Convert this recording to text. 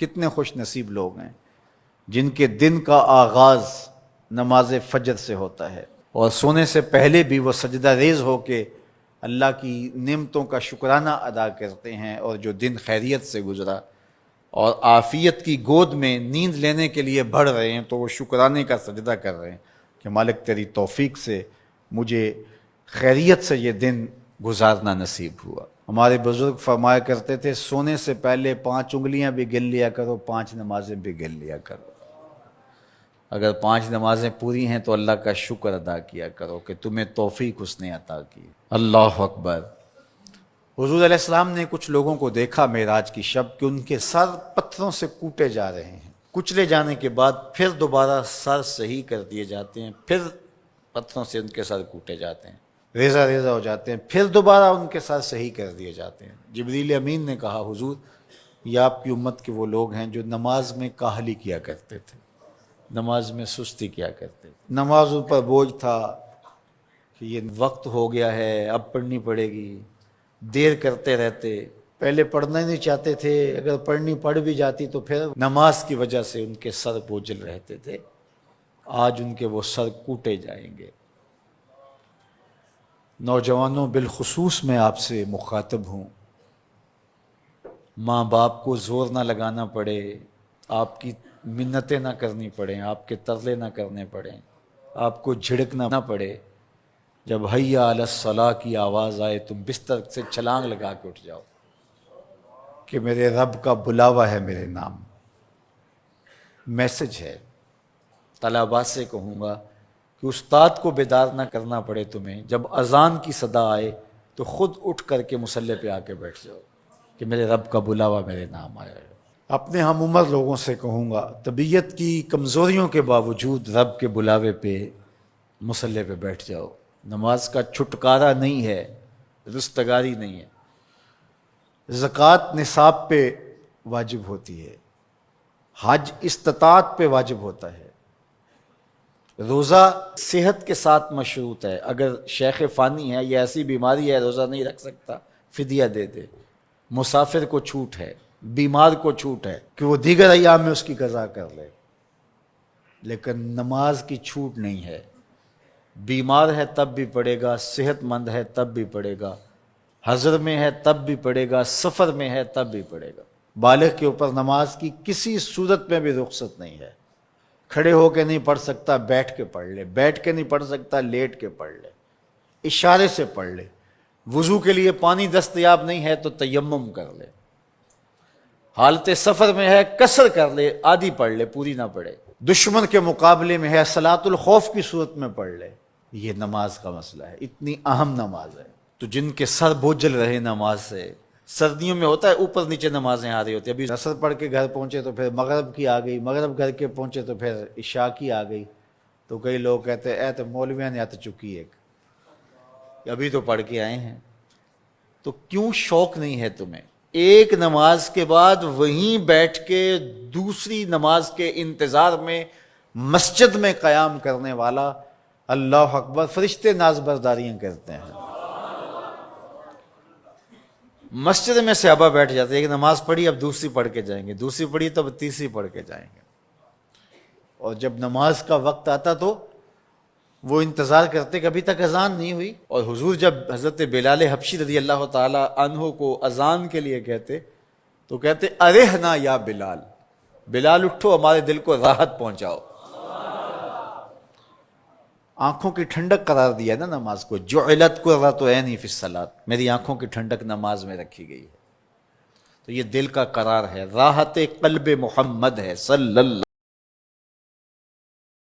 کتنے خوش نصیب لوگ ہیں جن کے دن کا آغاز نماز فجر سے ہوتا ہے اور سونے سے پہلے بھی وہ سجدہ ریز ہو کے اللہ کی نعمتوں کا شکرانہ ادا کرتے ہیں، اور جو دن خیریت سے گزرا اور عافیت کی گود میں نیند لینے کے لیے بڑھ رہے ہیں تو وہ شکرانے کا سجدہ کر رہے ہیں کہ مالک تیری توفیق سے مجھے خیریت سے یہ دن گزارنا نصیب ہوا۔ ہمارے بزرگ فرمایا کرتے تھے سونے سے پہلے 5 انگلیاں بھی گن لیا کرو، 5 نمازیں بھی گن لیا کرو۔ اگر 5 نمازیں پوری ہیں تو اللہ کا شکر ادا کیا کرو کہ تمہیں توفیق اس نے عطا کی۔ اللہ اکبر۔ حضور علیہ السلام نے کچھ لوگوں کو دیکھا معراج کی شب کہ ان کے سر پتھروں سے کوٹے جا رہے ہیں، کچلے جانے کے بعد پھر دوبارہ سر صحیح کر دیے جاتے ہیں، پھر پتھروں سے ان کے سر کوٹے جاتے ہیں، ریزہ ریزہ ہو جاتے ہیں، پھر دوبارہ ان کے سر صحیح کر دیے جاتے ہیں۔ جبریل امین نے کہا حضور یہ آپ کی امت کے وہ لوگ ہیں جو نماز میں کاہلی کیا کرتے تھے، نماز میں سستی کیا کرتے تھے، نمازوں پر بوجھ تھا کہ یہ وقت ہو گیا ہے اب پڑھنی پڑے گی، دیر کرتے رہتے، پہلے پڑھنا ہی نہیں چاہتے تھے، اگر پڑھنی پڑھ بھی جاتی تو پھر نماز کی وجہ سے ان کے سر بوجھل رہتے تھے۔ آج ان کے وہ سر کوٹے جائیں گے۔ نوجوانوں بالخصوص میں آپ سے مخاطب ہوں، ماں باپ کو زور نہ لگانا پڑے، آپ کی منتیں نہ کرنی پڑیں، آپ کے ترلے نہ کرنے پڑیں، آپ کو جھڑکنا نہ پڑے، جب حیا علی الصلاح کی آواز آئے تم بستر سے چھلانگ لگا کے اٹھ جاؤ کہ میرے رب کا بلاوا ہے میرے نام۔ میسج ہے۔ طلباء سے کہوں گا کہ استاد کو بیدار نہ کرنا پڑے تمہیں، جب اذان کی صدا آئے تو خود اٹھ کر کے مصلی پہ آ کے بیٹھ جاؤ کہ میرے رب کا بلاوا میرے نام آیا ہے۔ اپنے ہم عمر لوگوں سے کہوں گا طبیعت کی کمزوریوں کے باوجود رب کے بلاوے پہ مصلی پہ بیٹھ جاؤ۔ نماز کا چھٹکارا نہیں ہے، رستگاری نہیں ہے۔ زکوٰۃ نصاب پہ واجب ہوتی ہے، حج استطاعت پہ واجب ہوتا ہے، روزہ صحت کے ساتھ مشروط ہے، اگر شیخ فانی ہے یا ایسی بیماری ہے روزہ نہیں رکھ سکتا فدیہ دے دے۔ مسافر کو چھوٹ ہے، بیمار کو چھوٹ ہے کہ وہ دیگر ایام میں اس کی قضا کر لے، لیکن نماز کی چھوٹ نہیں ہے۔ بیمار ہے تب بھی پڑھے گا، صحت مند ہے تب بھی پڑھے گا، حضر میں ہے تب بھی پڑھے گا، سفر میں ہے تب بھی پڑھے گا۔ بالغ کے اوپر نماز کی کسی صورت میں بھی رخصت نہیں ہے۔ کھڑے ہو کے نہیں پڑھ سکتا بیٹھ کے پڑھ لے، بیٹھ کے نہیں پڑھ سکتا لیٹ کے پڑھ لے، اشارے سے پڑھ لے، وضو کے لیے پانی دستیاب نہیں ہے تو تیمم کر لے، حالت سفر میں ہے قصر کر لے، آدھی پڑھ لے پوری نہ پڑھے، دشمن کے مقابلے میں ہے صلاۃ الخوف کی صورت میں پڑھ لے۔ یہ نماز کا مسئلہ ہے، اتنی اہم نماز ہے۔ تو جن کے سر بوجھل رہے نماز سے، سردیوں میں ہوتا ہے اوپر نیچے نمازیں آ رہی ہوتی ہیں، ابھی عصر پڑھ کے گھر پہنچے تو پھر مغرب کی آ گئی، مغرب گھر کے پہنچے تو پھر عشاء کی آ گئی، تو کئی لوگ کہتے ہیں اے تو مولویاں نے آت چکی ایک، ابھی تو پڑھ کے آئے ہیں۔ تو کیوں شوق نہیں ہے تمہیں؟ ایک نماز کے بعد وہیں بیٹھ کے دوسری نماز کے انتظار میں مسجد میں قیام کرنے والا، اللہ اکبر، فرشتے ناز برداریاں کرتے ہیں۔ مسجد میں صحابہ بیٹھ جاتے ہیں، ایک نماز پڑھی اب دوسری پڑھ کے جائیں گے، دوسری پڑھی تب تیسری پڑھ کے جائیں گے، اور جب نماز کا وقت آتا تو وہ انتظار کرتے کہ ابھی تک اذان نہیں ہوئی۔ اور حضور جب حضرت بلال حبشی رضی اللہ تعالی عنہ کو اذان کے لیے کہتے تو کہتے ارحنا یا بلال، بلال اٹھو ہمارے دل کو راحت پہنچاؤ۔ آنکھوں کی ٹھنڈک قرار دیا نا نماز کو، جعلت قرۃ عینی فی الصلاۃ، میری آنکھوں کی ٹھنڈک نماز میں رکھی گئی ہے۔ تو یہ دل کا قرار ہے، راحت قلب محمد ہے صلی اللہ